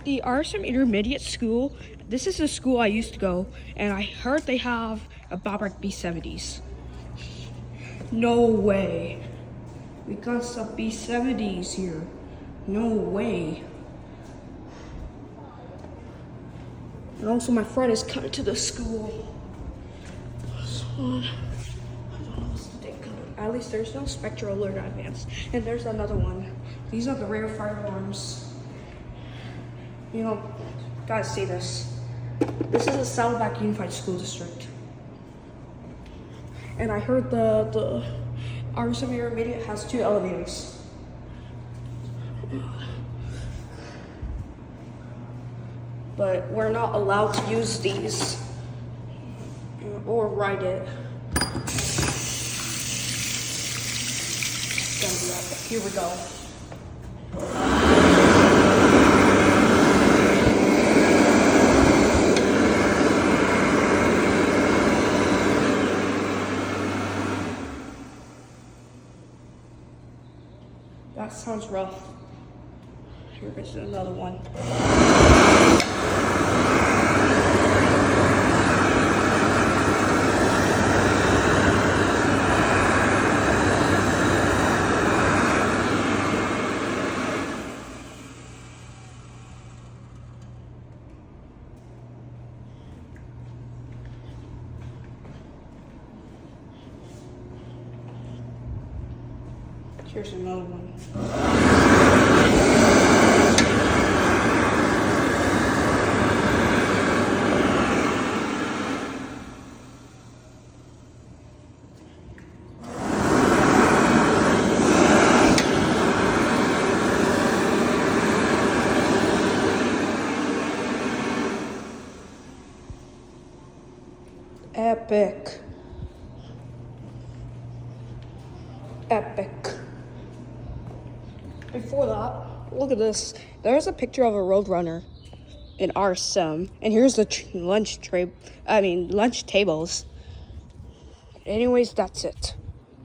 the RSM Intermediate School, this is the school I used to go, and I heard they have a Bobrick B-70s. No way. We got some B-70s here. No way. And also my friend is coming to the school. So, I don't know what's the date coming. At least there's no spectral alert advanced. And there's another one. These are the rare fire alarms. You know, guys, see this. This is a Saddleback Unified School District. And I heard the RSM Intermediate has 2 elevators. But we're not allowed to use these or ride it. Here we go. That sounds rough. Here is another one. Here's another one. Epic. Epic. Before that, look at this. There's a picture of a Roadrunner in RSM, and here's the lunch tables. Anyways, that's it.